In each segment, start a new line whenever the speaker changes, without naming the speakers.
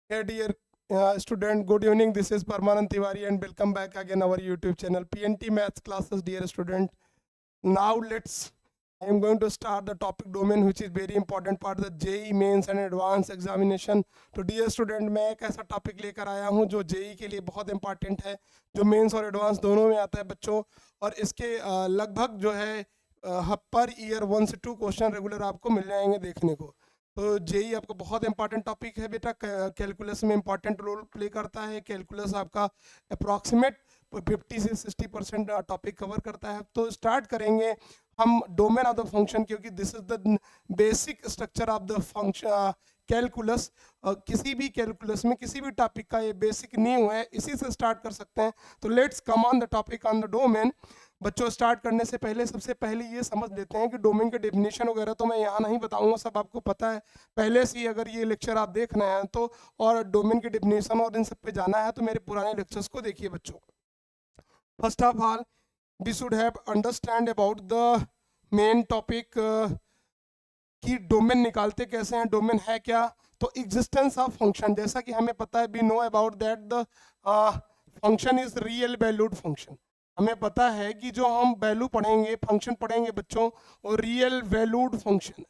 Hey dear student, good evening. This is Parmanand Tiwari and welcome back again our YouTube channel PNT Maths classes. Dear student, now I am going to start the topic domain which is very important part the JEE mains and advanced examination. तो dear student, मैं एक ऐसा topic लेकर आया हूँ जो JEE के लिए बहुत इंपॉर्टेंट है, जो मेंस और एडवांस दोनों में आता है बच्चों, और इसके लगभग जो है पर ईयर 1 से 2 क्वेश्चन रेगुलर आपको मिल जाएंगे देखने को। तो जेई आपको बहुत इंपॉर्टेंट टॉपिक है बेटा, कैलकुलस में इंपॉर्टेंट रोल प्ले करता है। कैलकुलस आपका अप्रॉक्सीमेट 50 से 60% टॉपिक कवर करता है। तो स्टार्ट करेंगे हम डोमेन ऑफ द फंक्शन, क्योंकि this is the basic structure of the function calculus. किसी भी कैलकुलस में किसी भी टॉपिक का ये बेसिक नींव है, इसी से स्टार्ट कर सकते हैं। तो let's come on the topic on the domain. बच्चों स्टार्ट करने से पहले सबसे पहले ये समझ लेते हैं कि डोमेन के डेफिनेशन वगैरह तो मैं यहाँ नहीं बताऊंगा, सब आपको पता है पहले से ही। अगर ये लेक्चर आप देख रहे हैं तो, और डोमेन के डेफिनेशन और इन सब पे जाना है तो मेरे पुराने लेक्चर्स को देखिए बच्चों। First of all we should have understand about the main topic कि डोमेन निकालते कैसे हैं, डोमेन है क्या। तो एग्जिस्टेंस ऑफ फंक्शन, जैसा कि हमें पता है, we know about that the function is real valued function. हमें पता है कि जो हम वैल्यू पढ़ेंगे, फंक्शन पढ़ेंगे बच्चों, और रियल वैल्यूड फंक्शन।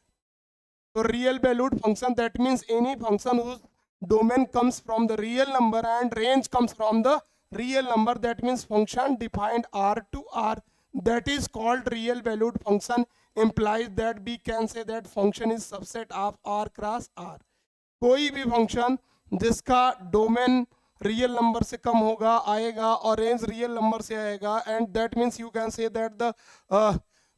तो real valued function that means any function whose domain comes from the real number and range comes from the real number, that means function defined R to R, that is called real valued function, implies that we can say that function is subset of R cross R। कोई भी function जिसका domain real number से कम होगा आएगा और range real number से आएगा, and that means you can say that the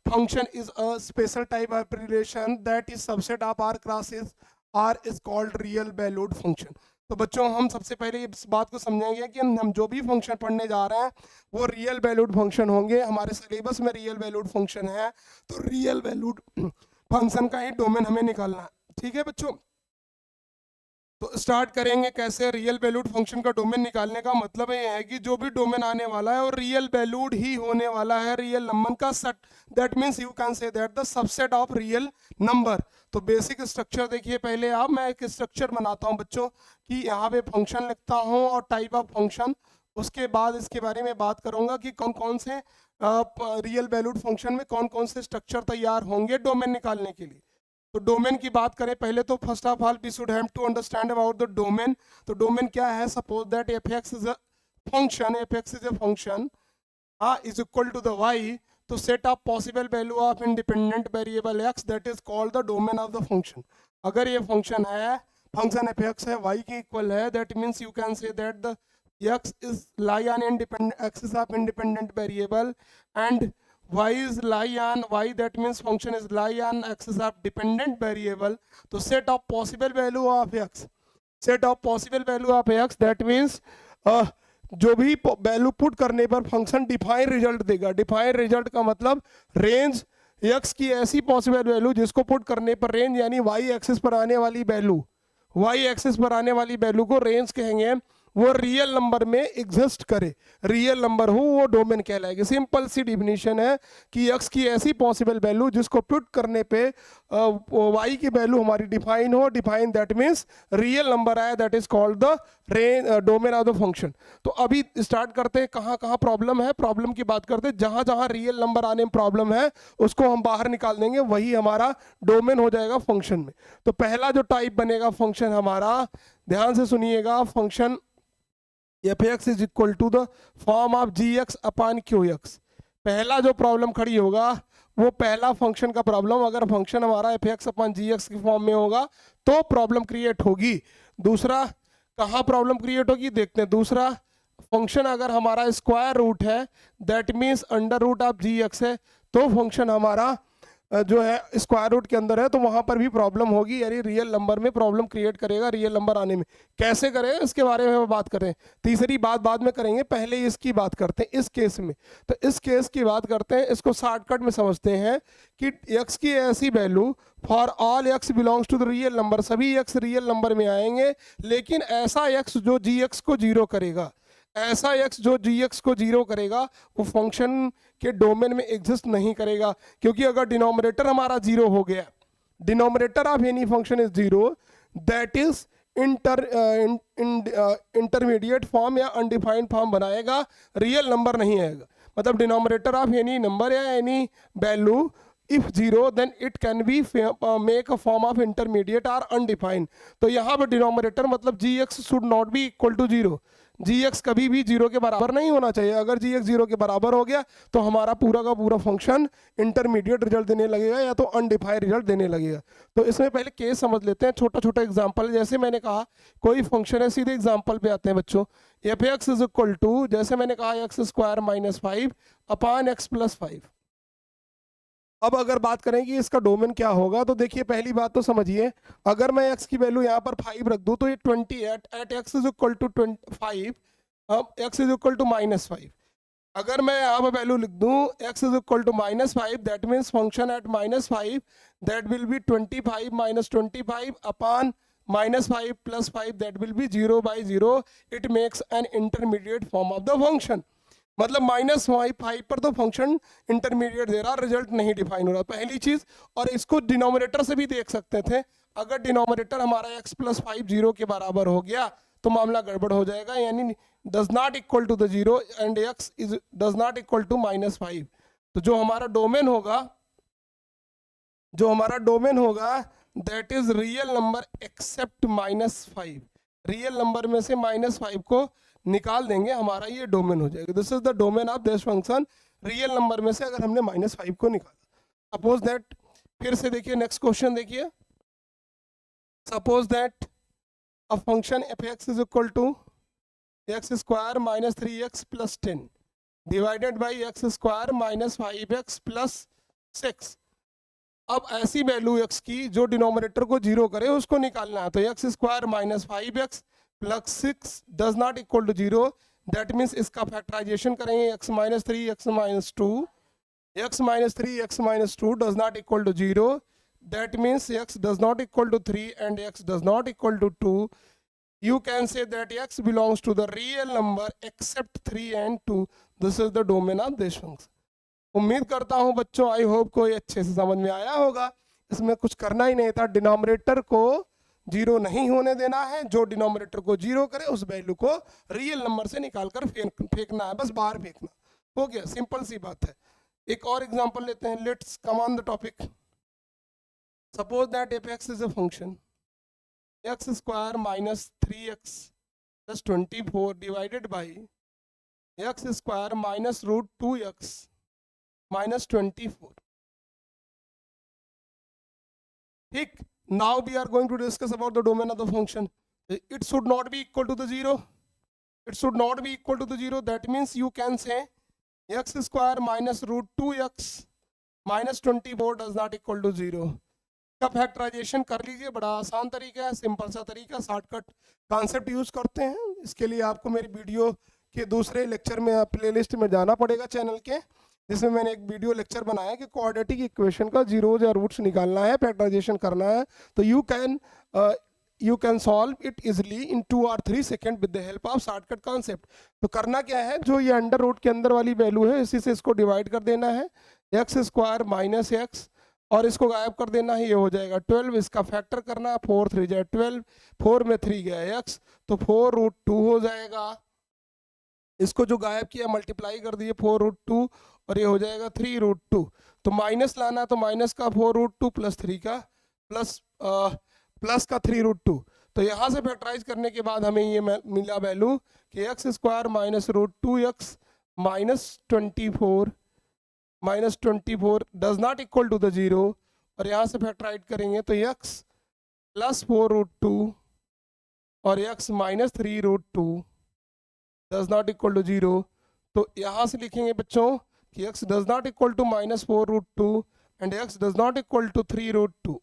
function is a special type of relation that is subset of R crosses R is called real valued function। तो बच्चों हम सबसे पहले इस बात को समझेंगे कि हम जो भी फंक्शन पढ़ने जा रहे हैं वो रियल वैल्यूड फंक्शन होंगे। हमारे सिलेबस में रियल वैल्यूड फंक्शन है, तो रियल वैल्यूड फंक्शन का ही डोमेन हमें निकालना है। ठीक है बच्चों, तो स्टार्ट करेंगे कैसे रियल वैल्यूड फंक्शन का डोमेन निकालने का। मतलब ये है कि जो भी डोमेन आने वाला है वो रियल वैल्यूड ही होने वाला है, रियल नंबर का set, that means you can say that the subset of real number. तो बेसिक स्ट्रक्चर देखिए पहले आप, मैं एक स्ट्रक्चर बनाता हूँ बच्चों कि यहाँ पे फंक्शन लिखता हूँ और टाइप ऑफ फंक्शन, उसके बाद इसके बारे में बात करूंगा कि कौन कौन से रियल वैल्यूड फंक्शन में कौन कौन से स्ट्रक्चर तैयार होंगे डोमेन निकालने के लिए। तो डोमेन की बात करें पहले, तो first of all we should have to understand about the domain. तो डोमेन क्या है? Suppose that F x is a function, F x is a function is equal to the Y, तो set of possible value of independent variable X, that is called the domain of the function. अगर ये function है, function F X है, Y के equal है, that means you can say that the x is lie on independent axis of independent variable and y is lie on y, that means function is lie on axis of dependent variable। तो set of possible value of x, set of possible value of x, that means जो भी value put करने पर function define result देगा। Define result का मतलब range x की ऐसी पॉसिबल वैल्यू जिसको पुट करने पर रेंज यानी y एक्सिस पर आने वाली वैल्यू, y एक्सिस पर आने वाली वैल्यू को रेंज कहेंगे, वो रियल नंबर में एग्जिस्ट करे, रियल नंबर हो वो डोमेन कहलाएगी। सिंपल सी डिफिनीशन है कि x की ऐसी पॉसिबल वैल्यू जिसको पुट करने पे y की वैल्यू हमारी डिफाइन हो, define that means real number आए, that is called the domain of the function. तो अभी स्टार्ट करते हैं कहाँ कहाँ प्रॉब्लम है, प्रॉब्लम की बात करते हैं। जहाँ जहाँ रियल नंबर आने में प्रॉब्लम है उसको हम बाहर निकाल देंगे, वही हमारा डोमेन हो जाएगा फंक्शन में। तो पहला जो टाइप बनेगा फंक्शन हमारा, ध्यान से सुनिएगा, function F x is equal to the form of G X upon Q X. पहला जो प्रॉब्लम खड़ी होगा वो पहला फंक्शन का प्रॉब्लम, अगर फंक्शन हमारा एफ एक्स अपॉन जी एक्स की फॉर्म में होगा तो प्रॉब्लम क्रिएट होगी। दूसरा कहाँ प्रॉब्लम क्रिएट होगी देखते हैं। दूसरा फंक्शन अगर हमारा स्क्वायर रूट है, that means under root of G X है, तो फंक्शन हमारा जो है स्क्वायर रूट के अंदर है, तो वहां पर भी प्रॉब्लम होगी, यानी रियल नंबर में प्रॉब्लम क्रिएट करेगा, रियल नंबर आने में। कैसे करें इसके बारे में बात करें, तीसरी बात बाद में करेंगे, पहले इसकी बात करते हैं इस केस में। तो इस केस की बात करते हैं, इसको शॉर्टकट में समझते हैं कि x की ऐसी value for all x belongs to the real number, सभी x रियल नंबर में आएंगे, लेकिन ऐसा x जो gx को जीरो करेगा, ऐसा x जो gx को जीरो करेगा वो फंक्शन के डोमेन में एग्जिस्ट नहीं करेगा। क्योंकि अगर डिनोमिनेटर हमारा जीरो हो गया, denominator of any function is zero, that is intermediate form या अनडिफाइंड फॉर्म बनाएगा, रियल नंबर नहीं आएगा। मतलब डिनोमिनेटर ऑफ एनी नंबर या any value if zero then it can be make a form of intermediate और undefined. तो यहाँ पर डिनोमिनेटर मतलब G X should not be equal to zero, G X कभी भी जीरो के बराबर नहीं होना चाहिए। अगर जी एक्स जीरो के बराबर हो गया तो हमारा पूरा का पूरा फंक्शन इंटरमीडिएट रिजल्ट देने लगेगा या तो अनडिफाइंड रिजल्ट देने लगेगा। तो इसमें पहले केस समझ लेते हैं, छोटा छोटा एग्जांपल। जैसे मैंने कहा कोई फंक्शन है, सीधे एग्जांपल पे आते हैं बच्चों। F x is equal to, जैसे मैंने कहा X square minus 5 upon X plus 5। अब अगर बात करें कि इसका डोमेन क्या होगा, तो देखिए पहली बात तो समझिए, अगर मैं x की वैल्यू यहाँ पर 5 रख दूँ तो ये 20 at X is equal to 5, X is equal to minus 5। अगर मैं यहाँ पर वैल्यू लिख दूँ x is equal to minus 5, that means function at minus 5 that will be 25 minus 25 upon minus 5 plus 5 that will be 0/0। It makes an intermediate form of the function. मतलब minus 5 पर तो function intermediate दे रहा, result नहीं define हो रहा, पहली चीज। और इसको डिनोमिनेटर से भी देख सकते थे, अगर डिनोमिनेटर हमारा x प्लस 5 जीरो के बराबर हो गया तो मामला गड़बड़ हो जाएगा, यानी does not equal to the zero and x is does not equal to minus 5। तो जो हमारा डोमेन होगा that is real number except minus 5। Real number में से माइनस 5 को निकाल देंगे, हमारा ये डोमेन हो जाएगा। This is the domain of this function. Real number में से अगर हमने माइनस 5 को निकाला, सपोज दैट, फिर से देखिए नेक्स्ट क्वेश्चन देखिए, suppose that a function F x is equal to X square minus 3x plus 10 divided by X square minus 5x plus 6। अब ऐसी वैल्यू x की जो डिनोमिनेटर को जीरो करे उसको निकालना है। तो X square minus 5x plus 6 does not equal to zero, that means इसका फैक्टराइजेशन करेंगे x minus 3 x minus 2, x minus 3 x minus 2 does not equal to zero, that means x does not equal to 3 and x does not equal to 2। You can say that x belongs to the real number except 3 and 2. This is the domain of this function. उम्मीद करता हूं बच्चों, I hope कोई अच्छे से समझ में आया होगा। इसमें कुछ करना ही नहीं था, डिनोमिनेटर को जीरो नहीं होने देना है, जो डिनोमिनेटर को जीरो करे उस वैल्यू को रियल नंबर से निकालकर फेंकना है, बस बाहर फेंकना। हो गया, सिंपल सी बात है। एक और एग्जांपल लेते हैं, let's come on the topic. Suppose that F x is a function X square minus 3x plus 24 divided by X square minus root 2x minus 24। ठीक, now we are going to discuss about the domain of the function. It should not be equal to the zero, it should not be equal to the zero, that means you can say X square minus root 2x minus 24 does not equal to zero. का factorization कर लीजिए, बड़ा आसान तरीका है, simple सा तरीका, shortcut concept use करते हैं। इसके लिए आपको मेरी वीडियो के दूसरे लेक्चर में प्लेलिस्ट में जाना पड़ेगा चैनल के, जिसमें मैंने एक वीडियो लेक्चर बनाया कि क्वाड्रेटिक इक्वेशन का जीरोज या रूट्स निकालना है, फैक्टराइजेशन करना है। तो you can solve it easily in 2 or 3 second with the help of shortcut concept. तो करना क्या है, जो ये अंडर रूट के अंदर वाली वैल्यू है इसी से इसको डिवाइड कर देना है, एक्स स्क्वायर माइनस एक्स, और इसको गायब कर देना है, ये हो जाएगा 12। इसका फैक्टर करना, 4 3 जाए 12, 4 में 3 गया x, तो 4 रूट 2 हो जाएगा। इसको जो गायब किया मल्टीप्लाई कर दिए 4 रूट 2, और ये हो जाएगा 3 रूट 2। तो माइनस लाना, तो माइनस का 4 रूट 2 प्लस 3 का प्लस का 3 रूट 2। तो यहाँ से फैक्टराइज करने के बाद हमें ये मिला वैल्यू कि X square minus root 2x minus 24 does not equal to the zero, और यहाँ से फैक्टराइज करेंगे तो x प्लस 4 रूट 2 और x minus 3 root 2 does not equal to zero. तो यहाँ से लिखेंगे बच्चों कि x does not equal to minus 4 root 2 and x does not equal to 3 root 2।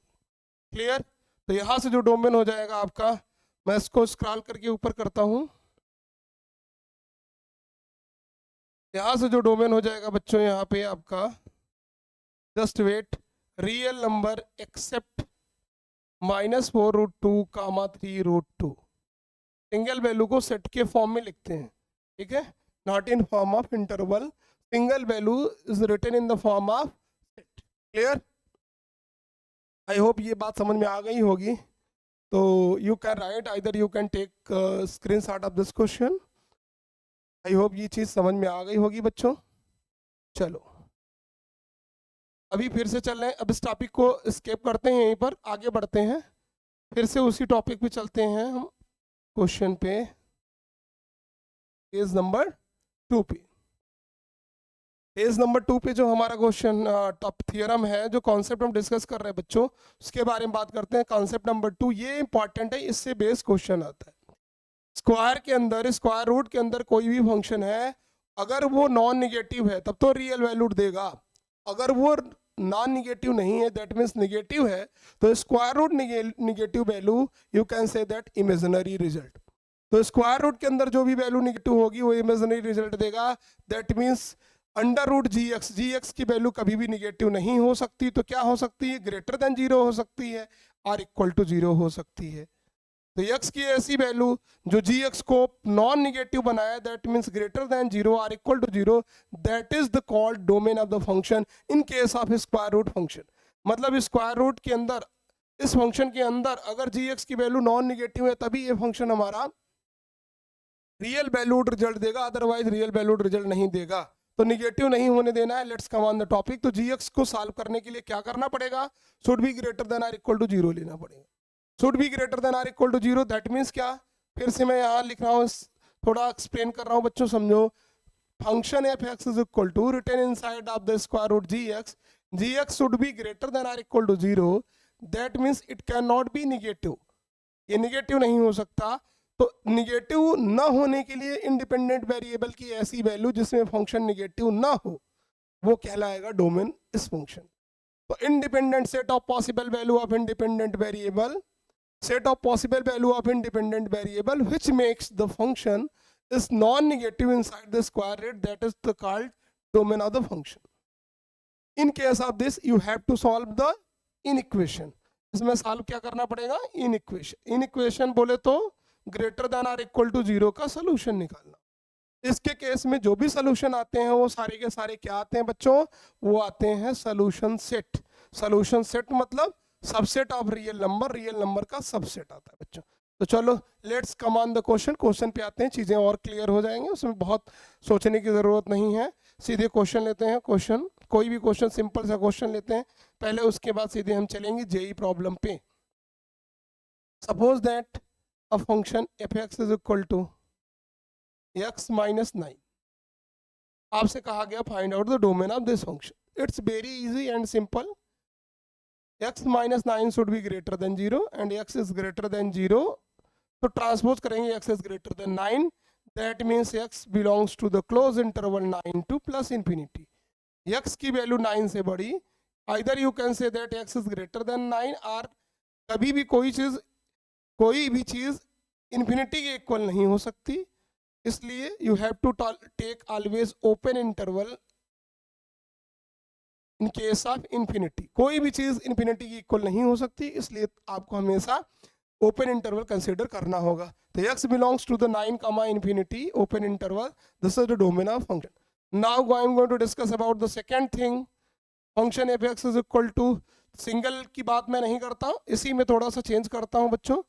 Clear? तो यहाँ से जो डोमेन हो जाएगा आपका, मैं इसको स्क्रॉल करके ऊपर करता हूँ, यहाँ से जो डोमेन हो जाएगा बच्चों यहाँ पे आपका, just wait, real number except minus 4 root 2 comma 3 root 2। Single value को सेट के फॉर्म में लिखते हैं, ठीक है, not in form of interval. Single value is written in the form of set. Clear? I hope ये बात समझ में आ गई होगी। तो you can write, either you can take screenshot of this question. I hope ये चीज़ समझ में आ गई होगी बच्चों। चलो अभी फिर से चल रहे हैं, अब इस टॉपिक को स्केप करते हैं, यहीं पर आगे बढ़ते हैं, फिर से उसी टॉपिक पे चलते हैं हम, क्वेश्चन पे, पेज नंबर 2 पे। पेज नंबर 2 पे जो हमारा क्वेश्चन टॉप थियरम है, जो कॉन्सेप्ट हम डिस्कस कर रहे हैं बच्चों, उसके बारे में बात करते हैं। कॉन्सेप्ट नंबर 2 ये इंपॉर्टेंट है, इससे बेस क्वेश्चन आता है। स्क्वायर के अंदर, स्क्वायर रूट के अंदर कोई भी फंक्शन है, अगर वो नॉन निगेटिव है तब तो रियल वैल्यू देगा, अगर वो नॉन निगेटिव नहीं है दैट मीन्स निगेटिव है, तो square root negative value you can say that imaginary result. तो स्क्वायर रूट के अंदर जो भी वैल्यू निगेटिव होगी वो इमेजिनरी रिजल्ट देगा। That means under root G X की वैल्यू कभी भी निगेटिव नहीं हो सकती, तो क्या हो सकती है, ग्रेटर देन जीरो हो सकती है, और इक्वल टू जीरो हो सकती है। तो x की ऐसी वैल्यू जो gx को नॉन निगेटिव बनाया, that means greater than zero और equal to zero, that is the called domain of the function in case of square root function. मतलब स्क्वायर रूट के अंदर, इस फंक्शन के अंदर अगर gx की वैल्यू नॉन निगेटिव है तभी ये फंक्शन हमारा रियल वैल्यूड रिजल्ट देगा, अदरवाइज रियल वैल्यूड रिजल्ट नहीं देगा। तो निगेटिव नहीं होने देना है। Let's come on the topic. तो gx को सॉल्व करने के लिए क्या करना पड़ेगा, शुड बी ग्रेटर देन और इक्वल टू जीरो लेना पड़ेगा। Should be greater than or equal to zero, that means क्या, फिर से मैं यहाँ लिख रहा हूँ, थोड़ा एक्सप्लेन कर रहा हूँ बच्चों, समझो। Function F x is equal to return inside of the square root G X should be greater than or equal to zero, that means it can not be negative, ये निगेटिव नहीं हो सकता। तो निगेटिव न होने के लिए independent variable की ऐसी वैल्यू जिसमें फंक्शन निगेटिव ना हो, वो कहलाएगा डोमेन इस फंक्शन। तो independent set of possible value of independent variable, set of possible value of independent variable which makes the function is non-negative inside the square root, that is the called domain of the function. In case of this you have to solve the inequation. इसमें solve क्या करना पड़ेगा, inequation बोले तो greater than और equal to zero का solution निकालना। इसके केस में जो भी सोल्यूशन आते हैं वो सारे के सारे क्या आते हैं बच्चों, वो आते हैं सोल्यूशन सेट। सोल्यूशन सेट मतलब सबसेट ऑफ रियल नंबर का सबसेट आता है बच्चों। तो चलो let's come on the question पे आते हैं, चीज़ें और क्लियर हो जाएंगी, उसमें बहुत सोचने की ज़रूरत नहीं है। सीधे क्वेश्चन लेते हैं, क्वेश्चन कोई भी क्वेश्चन सिंपल सा क्वेश्चन लेते हैं पहले, उसके बाद सीधे हम चलेंगे जेई प्रॉब्लम पे। Suppose that a function F x is equal to X minus 9, आपसे कहा गया find out the domain of this function. It's very easy and simple. x minus 9 should be greater than 0 and x is greater than 0, तो transpose करेंगे x is greater than 9, that means x belongs to the closed interval 9 to plus infinity। x की value 9 से बड़ी, either you can say that x is greater than 9 और कभी भी कोई भी चीज़ इन्फिनिटी के इक्वल नहीं हो सकती, इसलिए you have to take always open interval in case of infinity. कोई भी चीज़ इन्फिनिटी की इक्वल नहीं हो सकती, इसलिए आपको हमेशा ओपन इंटरवल कंसीडर करना होगा। तो x belongs to the 9 comma infinity open interval, this is the domain of function. Now I am going to discuss about the second thing, function F x is equal to, single की बात मैं नहीं करता हूँ, इसी में थोड़ा सा चेंज करता हूँ बच्चों।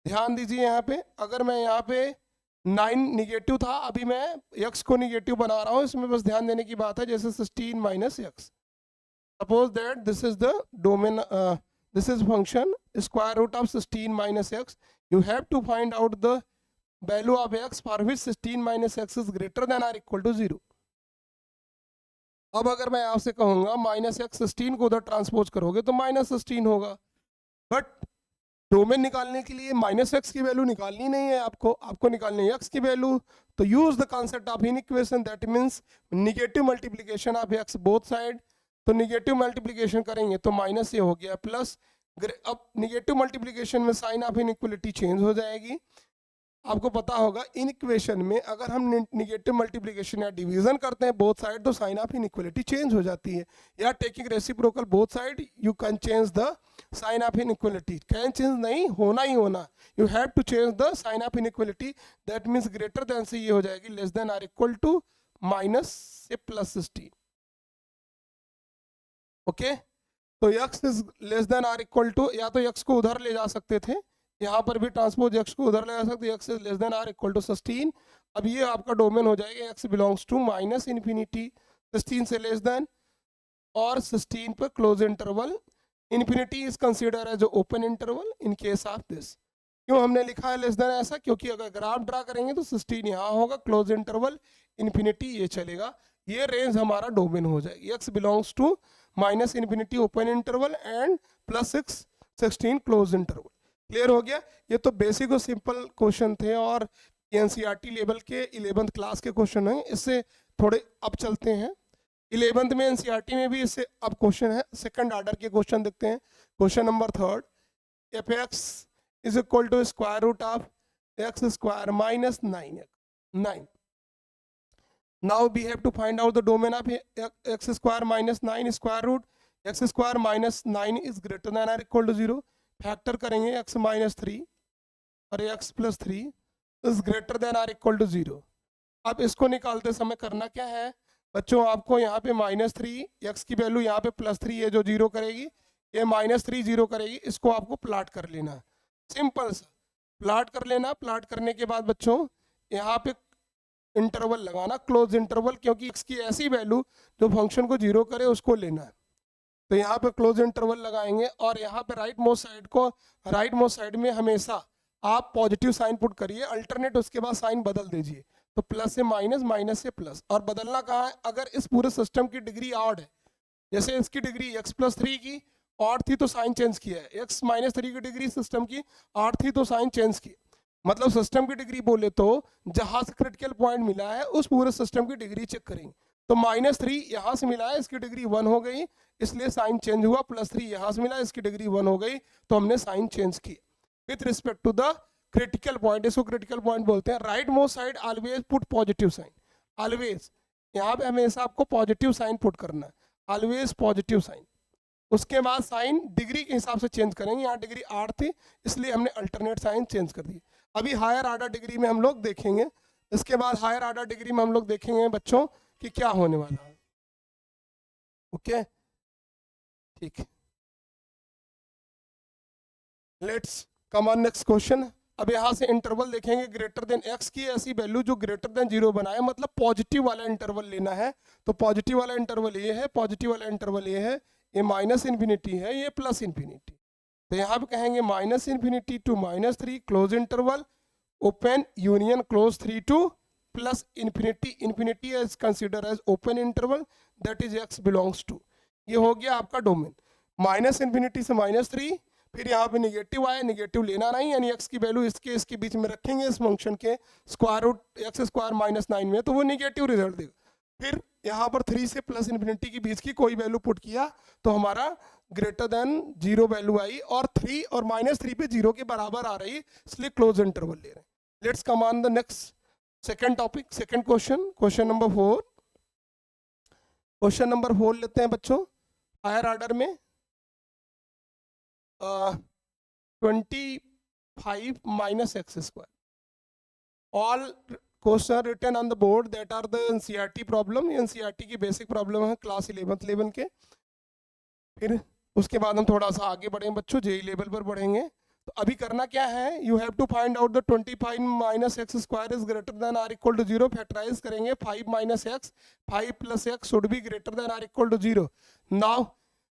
ध्यान दीजिए यहाँ पे, अगर मैं यहाँ पे 9 निगेटिव था, अभी मैं x को निगेटिव बना रहा हूँ, इसमें बस ध्यान देने की बात है, जैसे 16 minus x. Suppose that this is the domain, this is function square root of 16 minus x. You have to find out the value of x for which 16 minus x is greater than or equal to 0. अब अगर मैं आपसे कहूँगा minus x 16 को उधर transpose करोगे तो minus 16 होगा, बट डोमेन निकालने के लिए माइनस एक्स की वैल्यू निकालनी नहीं है, आपको निकालनी है एक्स की वैल्यू। तो use the concept of inequation, that means negative multiplication of x both side. तो निगेटिव मल्टीप्लिकेशन करेंगे तो माइनस ये हो गया प्लस, अब निगेटिव मल्टीप्लिकेशन में साइन ऑफ इनइक्वलिटी चेंज हो जाएगी। आपको पता होगा इनइक्वेशन में अगर हम निगेटिव मल्टीप्लिकेशन या डिवीजन करते हैं बोथ साइड तो साइन ऑफ इनइक्वलिटी चेंज हो जाती है, या taking reciprocal both side you can change the sign of inequality. Can change नहीं, होना ही होना, you have to change the sign of inequality, that means greater than से ये हो जाएगी less than or equal to minus से plus 16। Okay तो x is less than or equal to, या तो x को उधर ले जा सकते थे, यहाँ पर भी ट्रांसपोज x को उधर ले जा सकते, x is less than or equal to 16। अब ये आपका डोमेन हो जाएगा x belongs to minus infinity 16 से लेस देन और 16 पर close interval. Infinity is consider as open interval in case of this. क्यों हमने लिखा है लेस देन ऐसा, क्योंकि अगर ग्राफ ड्रा करेंगे तो 16 यहाँ होगा, क्लोज इंटरवल इन्फिनिटी ये चलेगा, ये रेंज हमारा डोमेन हो जाएगी। x belongs to minus infinity open interval and plus 16 close interval. Clear हो गया? ये तो बेसिक और सिंपल क्वेश्चन थे और एनसीईआरटी लेवल के 11th क्लास के क्वेश्चन हैं। इससे थोड़े अब चलते हैं 11th में, एनसीईआरटी में भी इससे अब क्वेश्चन है, सेकंड ऑर्डर के क्वेश्चन देखते हैं। Question number 3, f x is equal to square root of x square minus 9। Now we have to find out the domain of x square minus 9 square root x square minus 9 is greater than or equal to 0। Factor करेंगे x minus 3 और x plus 3 is greater than or equal to 0। अब इसको निकालते समय करना क्या है बच्चों, आपको यहाँ पे माइनस 3 x की वैल्यू यहाँ पे प्लस 3 है जो 0 करेगी, ये माइनस 3 0 करेगी, इसको आपको प्लाट कर लेना है। सिंपल सा प्लाट कर लेना। प्लाट करने के बाद बच्चों यहाँ पे इंटरवल लगाना, क्लोज इंटरवल, क्योंकि x की ऐसी वैल्यू जो फंक्शन को 0 करे उसको लेना है। तो यहाँ पे क्लोज इंटरवल लगाएंगे और यहाँ पे राइट मोस्ट साइड में हमेशा आप पॉजिटिव साइन पुट करिए, अल्टरनेट उसके बाद साइन बदल दीजिए। तो प्लस से माइनस, माइनस से प्लस। और बदलना कहाँ है, अगर इस पूरे सिस्टम की डिग्री ऑड है, जैसे इसकी डिग्री x प्लस 3 की ऑड थी तो साइन चेंज किया है, x माइनस 3 की डिग्री सिस्टम की ऑड थी तो साइन चेंज किया। मतलब सिस्टम की डिग्री बोले तो जहाँ से क्रिटिकल पॉइंट मिला है उस पूरे सिस्टम की डिग्री चेक करेंगे। तो माइनस 3 यहाँ से मिला है, इसकी डिग्री 1 हो गई, इसलिए साइन चेंज हुआ। प्लस 3 यहाँ से मिला, इसकी डिग्री 1 हो गई, तो हमने साइन चेंज की with respect to the critical point. इसको क्रिटिकल पॉइंट बोलते हैं। Right most side always put positive sign, always यहाँ पे हमेशा आपको पॉजिटिव साइन पुट करना है, ऑलवेज पॉजिटिव साइन। उसके बाद साइन डिग्री के हिसाब से चेंज करेंगे। यहाँ डिग्री 8 थी इसलिए हमने अल्टरनेट साइन चेंज कर दी। अभी हायर ऑर्डर डिग्री में हम लोग देखेंगे, इसके बाद हायर ऑर्डर डिग्री में हम लोग देखेंगे बच्चों कि क्या होने वाला है। ओके ठीक है, let's come on next question. अब यहाँ से इंटरवल देखेंगे ग्रेटर देन x की ऐसी वैल्यू जो ग्रेटर देन 0 बनाए, मतलब पॉजिटिव वाला इंटरवल लेना है। तो पॉजिटिव वाला इंटरवल ये है, पॉजिटिव वाला इंटरवल ये है, ये माइनस इन्फिनिटी है, ये प्लस इन्फिनिटी। तो यहाँ पे कहेंगे minus infinity to minus 3 close interval open union close 3 to plus infinity. Infinity is consider as open interval that is x belongs to. ये हो गया आपका डोमेन। माइनस इन्फिनिटी से माइनस 3, फिर यहाँ पे निगेटिव आया, निगेटिव लेना नहीं, यानी x की वैल्यू इसके बीच में रखेंगे इस फंक्शन के square root x square minus 9 में, तो वो निगेटिव रिजल्ट देगा। फिर यहाँ पर 3 से प्लस इन्फिनिटी के बीच की कोई वैल्यू पुट किया तो हमारा ग्रेटर देन 0 वैल्यू आई, और 3 और माइनस 3 पे 0 के बराबर आ रही, इसलिए क्लोज इंटरवल ले रहे हैं। Let's come on the next second topic, second question, question number 4। Question number 4 लेते हैं बच्चों हायर ऑर्डर में। 25 minus x square. All questions written on the board that are the NCERT problem. NCERT की basic problem है class 11th level के। फिर उसके बाद हम थोड़ा सा आगे बढ़ेंगे बच्चों, जेई लेवल पर बढ़ेंगे। तो अभी करना क्या है, you have to find out the 25 minus x square is greater than or equal to 0। Factorise करेंगे 5 minus x, 5 plus x should be greater than or equal to 0। Now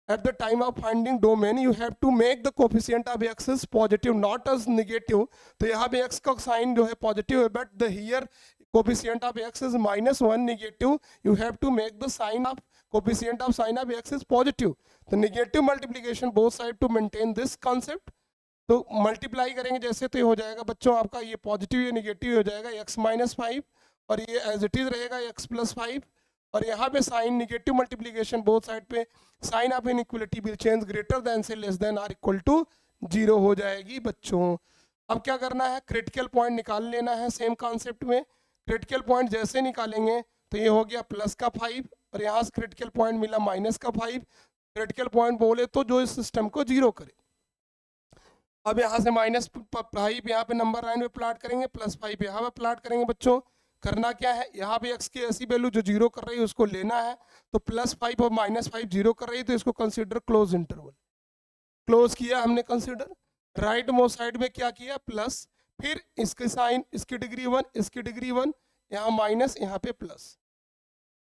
at the time of finding domain you have to make the coefficient of x is positive not as negative। तो यहाँ पे x का sign जो है positive है, but the here coefficient of x is -1 negative, you have to make the sign of coefficient of sin of x is positive। तो negative multiplication both side to maintain this concept। तो multiply करेंगे जैसे तो ये हो जाएगा बच्चों आपका, ये पॉजिटिव ये निगेटिव हो जाएगा, x माइनस 5 और ये एज इट इज रहेगा x प्लस 5। और यहाँ पे sign negative multiplication both side पे sign of inequality will change, greater than से less than or equal to 0 हो जाएगी बच्चों। अब क्या करना है, क्रिटिकल पॉइंट निकाल लेना है। सेम कॉन्सेप्ट में क्रिटिकल पॉइंट जैसे निकालेंगे तो ये हो गया प्लस का 5 और यहाँ से क्रिटिकल पॉइंट मिला माइनस का 5। क्रिटिकल पॉइंट बोले तो जो इस सिस्टम को 0 करे। अब यहाँ से -5 यहाँ पे नंबर लाइन पे प्लाट करेंगे, +5 यहाँ पे प्लाट करेंगे बच्चों। करना क्या है, यहाँ पे x की ऐसी वैल्यू जो जीरो कर रही है उसको लेना है, तो +5 और -5 जीरो कर रही है, तो इसको कंसीडर क्लोज इंटरवल। क्लोज किया हमने कंसीडर, राइट मोस्ट साइड में क्या किया प्लस, फिर इसके साइन, इसकी डिग्री 1, इसकी डिग्री 1, यहाँ माइनस, यहाँ पे प्लस।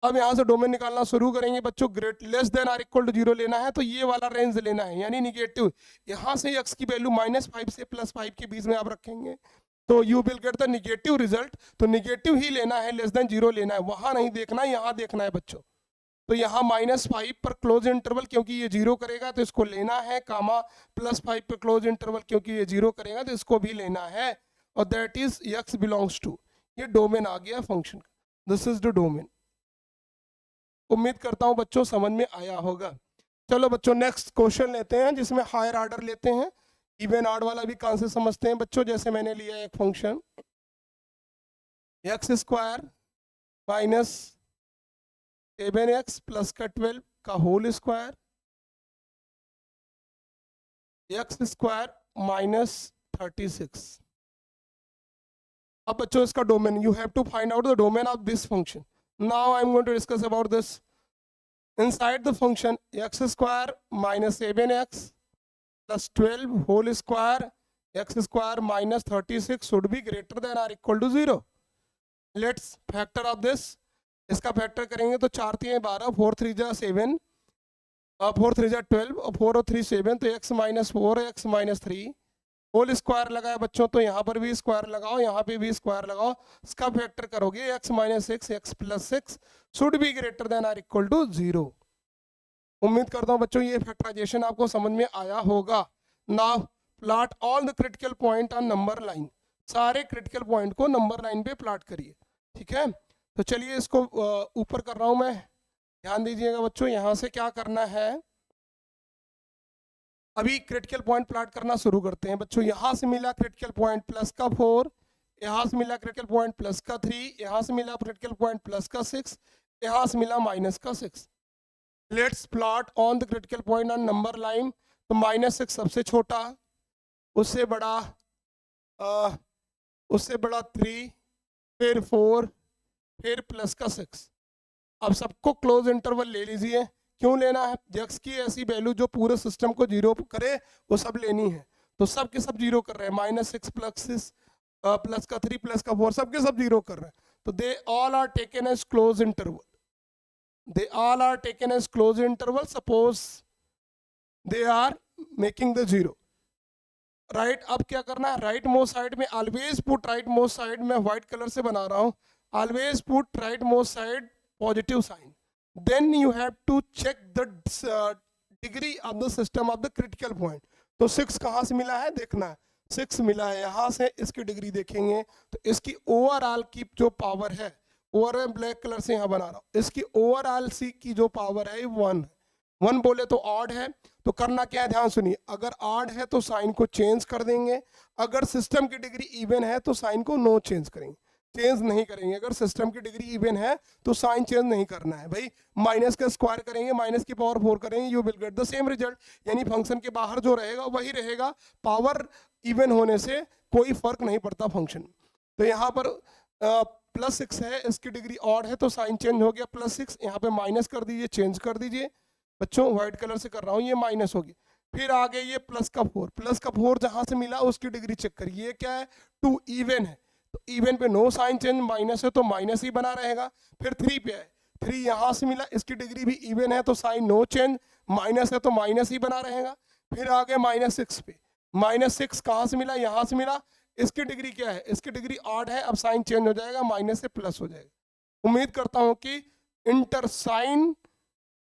अब यहाँ से डोमेन निकालना शुरू करेंगे बच्चों, great less than or equal to 0 लेना है, तो ये वाला रेंज लेना है, यानी निगेटिव। यहाँ से x की वैल्यू -5 से +5 के बीच में आप रखेंगे तो you will get the negative result. तो निगेटिव ही लेना है, लेस देन 0 लेना है, वहां नहीं देखना है, यहाँ देखना है बच्चों। तो यहाँ -5 पर क्लोज इंटरवल, क्योंकि ये 0 करेगा तो इसको लेना है, कामा +5 पर क्लोज इंटरवल, क्योंकि ये 0 करेगा तो इसको भी लेना है, और that is x belongs to, ये डोमेन आ गया फंक्शन का, दिस इज द डोमेन। उम्मीद करता हूँ बच्चों समझ में आया होगा। चलो बच्चों नेक्स्ट क्वेश्चन लेते हैं, जिसमें हायर ऑर्डर लेते हैं, इवन ऑड वाला भी कॉन्सेप्ट समझते हैं बच्चों। जैसे मैंने लिया एक function x² minus 7x plus का 12 का होल स्क्वायर, x² माइनस 36। अब बच्चों इसका domain, you have to find out the domain of this function. Now I am going to discuss about this. Inside the function x² minus 7x plus 12 whole square, x² minus 36 should be greater than or equal to 0. Let's factor of this. इसका factor करेंगे तो 4 3 12, 4 3 जा 7, 4 3 जा 12, और 4 और 3 7, तो x minus 4 x minus 3 whole square लगाया बच्चों, तो यहाँ पर भी स्क्वायर लगाओ, यहाँ पे भी स्क्वायर लगाओ, इसका फैक्टर करोगे x minus 6 x plus 6 should be greater than or equal to 0। उम्मीद करता हूँ बच्चों ये फैक्टराइजेशन आपको समझ में आया होगा। Now plot all the critical point on number line, सारे क्रिटिकल पॉइंट को नंबर लाइन पे प्लॉट करिए, ठीक है। तो चलिए इसको ऊपर कर रहा हूँ मैं, ध्यान दीजिएगा बच्चों। यहाँ से क्या करना है, अभी क्रिटिकल पॉइंट प्लॉट करना शुरू करते हैं बच्चों। यहाँ से मिला क्रिटिकल पॉइंट प्लस का 4, यहाँ से मिला क्रिटिकल पॉइंट प्लस का 3, यहाँ से मिला क्रिटिकल पॉइंट प्लस का 6, यहाँ से मिला माइनस का 6। Let's plot on the critical point on number line. तो -6 सबसे छोटा, उससे बड़ा उससे बड़ा 3, फिर 4, फिर प्लस का 6। अब सबको क्लोज इंटरवल ले लीजिए। क्यों लेना है, x की ऐसी वैल्यू जो पूरे सिस्टम को 0 करे वो सब लेनी है, तो सब के सब 0 कर रहे हैं, -6 प्लस का 3 प्लस का 4 सब के सब 0 कर रहे हैं, तो they all are taken as close interval, they all are taken as close interval, suppose they are making the 0, right. अब क्या करना है, राइट मोस्ट साइड में always put, right most side में व्हाइट कलर से बना रहा हूँ, always put right most side positive sign, then you have to check the degree of the system of the critical point। तो 6 कहाँ से मिला है देखना है, 6 मिला है, यहाँ से इसकी डिग्री देखेंगे तो इसकी ओवरऑल की जो पावर है, ओवरऑल ब्लैक कलर से यहाँ बना रहा हूँ, इसकी ओवरऑल सी की जो पावर है 1 है। 1 बोले तो ऑड है, तो करना क्या है ध्यान सुनिए, अगर ऑड है तो साइन को चेंज कर देंगे, अगर सिस्टम की डिग्री इवन है तो साइन को नो चेंज करेंगे, चेंज नहीं करेंगे। अगर सिस्टम की डिग्री इवन है तो साइन चेंज नहीं करना है भाई, माइनस का स्क्वायर करेंगे, माइनस की पावर 4 करेंगे, you will get the same result, यानी फंक्शन के बाहर जो रहेगा वही रहेगा, पावर इवन होने से कोई फर्क नहीं पड़ता फंक्शन। तो यहाँ पर +6 है, इसकी डिग्री ऑड है तो साइन चेंज हो गया, +6, यहाँ पे माइनस कर दीजिए, चेंज कर दीजिए बच्चों, व्हाइट कलर से कर रहा हूँ, ये माइनस हो गया। फिर आगे ये प्लस का 4 जहाँ से मिला उसकी डिग्री चेक करिए, ये क्या है 2 इवन है, तो इवन पे नो साइन चेंज, माइनस है तो माइनस ही बना रहेगा। फिर 3 पे है, 3 यहाँ से मिला, इसकी डिग्री भी इवन है तो साइन नो चेंज, माइनस है तो माइनस ही बना रहेगा। फिर आगे -6 पे, -6 कहाँ से मिला, यहाँ से मिला, इसकी डिग्री क्या है, इसकी डिग्री ऑड है, अब साइन चेंज हो जाएगा, माइनस से प्लस हो जाएगा। उम्मीद करता हूँ कि इंटर साइन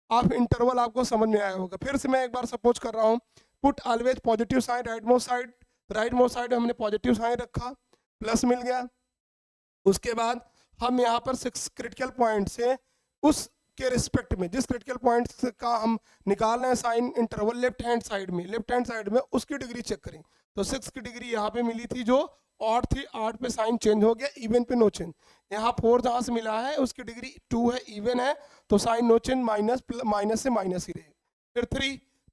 ऑफ इंटरवल आपको समझ में आया होगा। फिर से मैं एक बार सपोज कर रहा हूँ, put always positive sign right most side, right most side हमने पॉजिटिव साइन रखा, प्लस मिल गया। उसके बाद हम यहाँ पर 6 क्रिटिकल पॉइंट से उसके रिस्पेक्ट में, जिस क्रिटिकल पॉइंट का हम निकाल रहे हैं sign interval left hand side में उसकी डिग्री चेक करें। तो 6 की डिग्री यहाँ पे मिली थी जो ऑड थी, ऑड पे साइन चेंज हो गया, इवन पे नो चेंज। यहाँ 4 जहाँ से मिला है उसकी डिग्री 2 है, इवन है तो साइन नो चेंज, माइनस से माइनस ही रहेगा। फिर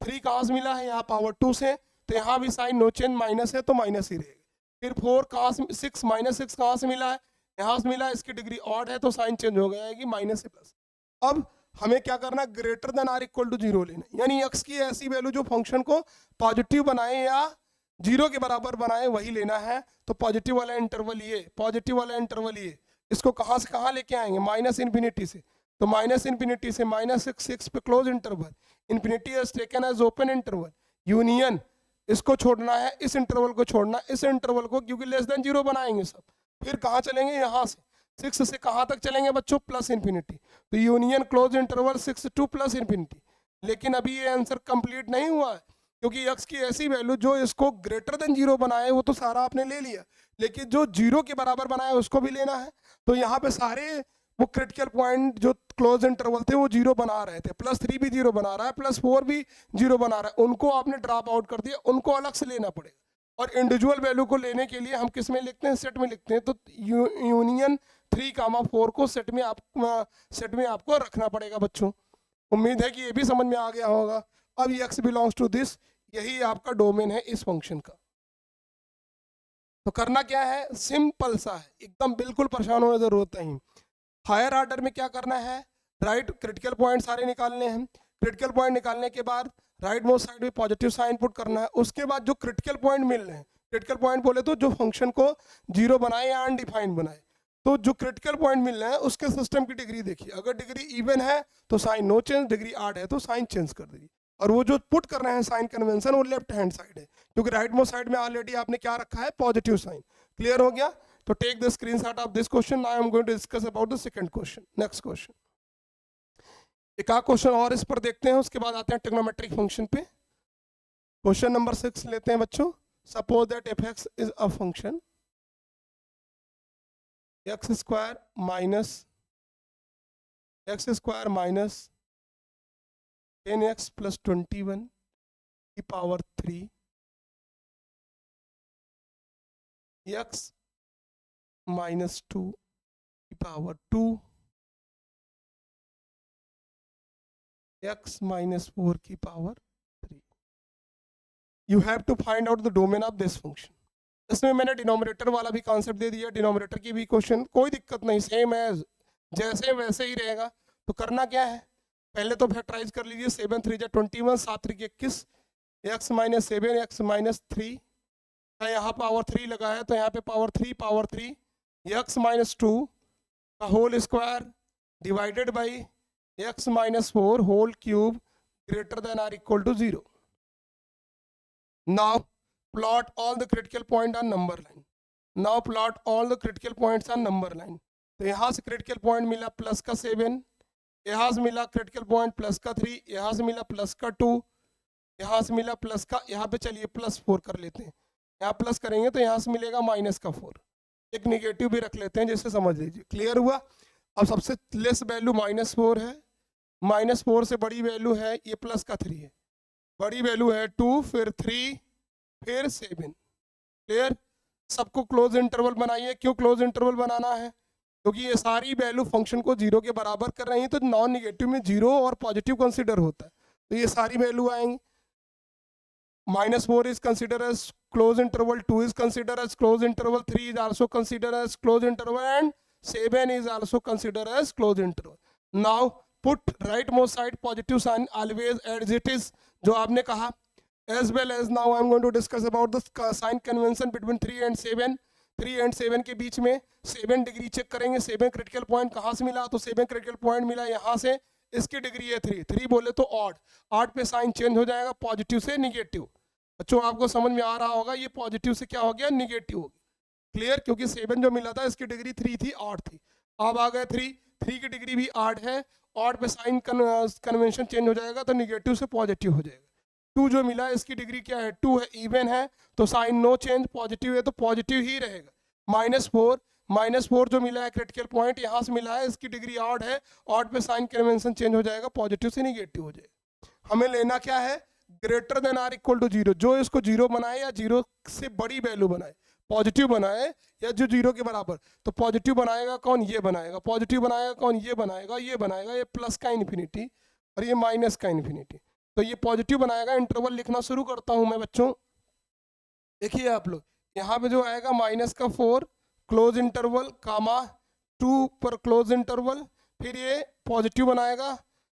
3 कहाँ से मिला है, यहाँ पावर 2 से, तो यहाँ भी साइन नो चेंज, माइनस है तो माइनस ही रहेगा। फिर 4 कहाँ से, 6 -6 कहाँ से मिला है, यहाँ से मिला इसकी डिग्री ऑड है तो साइन चेंज हो गया है माइनस से प्लस। अब हमें क्या करना है, greater than or equal to zero लेना, यानी x की ऐसी वैल्यू जो फंक्शन को पॉजिटिव बनाए या जीरो के बराबर बनाए वही लेना है। तो पॉजिटिव वाला इंटरवल ये, पॉजिटिव वाला इंटरवल ये, इसको कहाँ से कहाँ लेके आएंगे, माइनस इन्फिनिटी से, तो माइनस इन्फिनिटी से माइनस सिक्स पे close interval, infinity is taken as open interval, union इसको छोड़ना है, इस इंटरवल को छोड़ना, इस इंटरवल को, क्योंकि लेस देन जीरो बनाएंगे सब। फिर कहाँ चलेंगे, यहाँ से 6 से कहाँ तक चलेंगे बच्चों, प्लस इन्फिनिटी, तो union close interval 6 to plus infinity. लेकिन अभी ये आंसर कंप्लीट नहीं हुआ है, क्योंकि x की ऐसी वैल्यू जो इसको ग्रेटर देन जीरो बनाए वो तो सारा आपने ले लिया, लेकिन जो जीरो के बराबर बनाए उसको भी लेना है। तो यहाँ पे सारे वो क्रिटिकल पॉइंट जो क्लोज इंटरवल थे वो जीरो बना रहे थे, +3 भी जीरो बना रहा है, +4 भी जीरो बना रहा है, उनको आपने ड्रॉप आउट कर दिया, उनको अलग से लेना पड़ेगा। और इंडिविजुअल वैल्यू को लेने के लिए हम किस में लिखते हैं, सेट में लिखते हैं। तो यूनियन 3, 4 को सेट में आपको रखना पड़ेगा बच्चों। उम्मीद है कि ये भी समझ में आ गया होगा। अब x बिलोंग्स टू दिस, यही आपका डोमेन है इस फंक्शन का। तो करना क्या है, सिंपल सा है एकदम, बिल्कुल परेशान होने की जरूरत नहीं। हायर ऑर्डर में क्या करना है, राइट क्रिटिकल पॉइंट सारे निकालने हैं। क्रिटिकल पॉइंट निकालने के बाद राइट मोस्ट साइड में पॉजिटिव साइन पुट करना है। उसके बाद जो क्रिटिकल पॉइंट मिल रहे हैं, क्रिटिकल पॉइंट बोले तो जो फंक्शन को जीरो बनाए या अनडिफाइंड बनाए, तो जो क्रिटिकल पॉइंट मिल रहे हैं उसके सिस्टम की डिग्री देखिए, अगर डिग्री इवन है तो sign no change, degree odd है तो साइन चेंज कर दीजिए। और वो जो पुट कर रहे हैं साइन कन्वेंशन वो लेफ्ट हैंड साइड है, क्योंकि राइट मोस्ट साइड में ऑलरेडी आपने क्या रखा है, पॉजिटिव साइन। क्लियर हो गया? तो take the screenshot of this question. Now I am going to discuss about the second question. Next question, एक आध क्वेश्चन और इस पर देखते हैं, उसके बाद आते हैं ट्रिग्नोमेट्रिक फंक्शन पे। क्वेश्चन नंबर 6 लेते हैं बच्चों। Suppose that F x is a function X square minus 10x + 21 की पावर 3 x - 2 की पावर 2 x - 4 की power 3। You have to find out the domain of this function. इसमें मैंने डिनोमिनेटर वाला भी कॉन्सेप्ट दे दिया, डिनोमिनेटर की भी क्वेश्चन, कोई दिक्कत नहीं, सेम है, जैसे वैसे ही रहेगा। तो करना क्या है, पहले तो फैक्टराइज कर लीजिए, 7 3 जा 21, 7 3 21, x - 7 x - 3, यहाँ पावर 3 लगा है तो यहाँ पे पावर 3 x - 2 का whole square divided by x - 4 whole cube greater than or equal to 0। Now plot all the critical point on number line. Now plot all the critical points on number line. तो यहाँ से critical point मिला plus का 7, यहाँ से मिला critical point plus का 3, यहाँ से मिला प्लस का 2, यहाँ से मिला प्लस का, यहाँ पे चलिए +4 कर लेते हैं, यहाँ प्लस करेंगे तो यहाँ से मिलेगा माइनस का 4, एक निगेटिव भी रख लेते हैं जिससे समझ लीजिए। क्लियर हुआ? अब सबसे लेस वैल्यू -4 है, -4 से बड़ी वैल्यू है ये प्लस का 3 है, बड़ी वैल्यू है 2, फिर 3, फिर 7। क्लियर? सबको क्लोज इंटरवल बनाइए। क्यों क्लोज इंटरवल बनाना है? क्योंकि ये सारी वैल्यू फंक्शन को जीरो के बराबर कर रही है, तो नॉन निगेटिव में जीरो और पॉजिटिव कंसीडर होता है, तो ये सारी वैल्यू आएंगी। -4 is considered as close interval, 2 is considered as close interval, 3 is also considered as close interval, and 7 is also considered as close interval. Now put rightmost side positive sign always as it is, जो आपने कहा, as well as now I am going to discuss about the sign convention between 3 and 7. 3 and 7 के बीच में 7 degree check करेंगे, 7 critical point कहाँ से मिला, तो 7 क्रिटिकल पॉइंट मिला यहाँ से, इसकी डिग्री है 3, 3 बोले तो ऑड, ऑड पे साइन चेंज हो जाएगा पॉजिटिव से निगेटिव। बच्चों आपको समझ में आ रहा होगा, ये पॉजिटिव से क्या हो गया, निगेटिव हो गया। क्लियर? क्योंकि 7 जो मिला था इसकी डिग्री 3 थी, ऑड थी, अब आ गए 3 की डिग्री भी ऑड है, ऑड पे साइन कन्वेंशन चेंज हो जाएगा तो निगेटिव से पॉजिटिव हो जाएगा। 2 जो मिला इसकी डिग्री क्या है, 2 है, इवन है तो साइन नो चेंज, पॉजिटिव है तो पॉजिटिव ही रहेगा। -4 जो मिला है क्रिटिकल पॉइंट यहाँ से मिला है, इसकी डिग्री ऑड है, ऑड पे साइन कन्वेंशन चेंज हो जाएगा, पॉजिटिव से निगेटिव हो जाएगा। हमें लेना क्या है, greater than or equal to 0, जो इसको 0 बनाए या 0 से बड़ी वैल्यू बनाए, पॉजिटिव बनाए या जो 0 के बराबर। तो पॉजिटिव बनाएगा कौन, ये बनाएगा, पॉजिटिव बनाएगा कौन, ये बनाएगा, ये बनाएगा, ये प्लस का इन्फिनिटी और ये माइनस का इन्फिनिटी, तो ये पॉजिटिव बनाएगा। इंटरवल लिखना शुरू करता हूं मैं बच्चों, देखिए आप लोग, यहाँ पे जो आएगा -4 क्लोज इंटरवल कामा 2 पर क्लोज इंटरवल, फिर ये पॉजिटिव बनाएगा।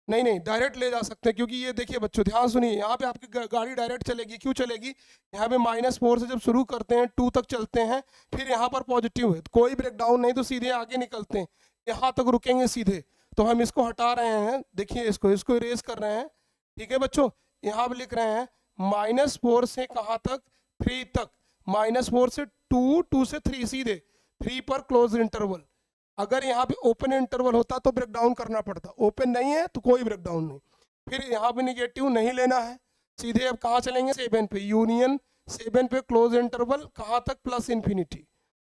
नहीं डायरेक्ट ले जा सकते हैं, क्योंकि ये देखिए बच्चों ध्यान सुनिए, यहाँ पे आपकी गाड़ी डायरेक्ट चलेगी। क्यों चलेगी? यहाँ पे -4 से जब शुरू करते हैं 2 तक चलते हैं, फिर यहाँ पर पॉजिटिव है, तो कोई ब्रेकडाउन नहीं, तो सीधे आगे निकलते हैं, यहाँ तक रुकेंगे सीधे। तो हम इसको हटा रहे हैं, देखिए इसको इरेज कर रहे हैं। ठीक है बच्चों, यहाँ पे लिख रहे हैं -4 से कहाँ तक? 3 तक। -4 से 2, 2 से 3, सीधे 3 पर क्लोज इंटरवल। अगर यहाँ पे ओपन इंटरवल होता तो ब्रेकडाउन करना पड़ता, ओपन नहीं है तो कोई ब्रेकडाउन नहीं। फिर यहाँ पे निगेटिव नहीं लेना है, सीधे अब कहाँ चलेंगे? 7 पे, यूनियन 7 पे क्लोज इंटरवल कहाँ तक? Plus infinity.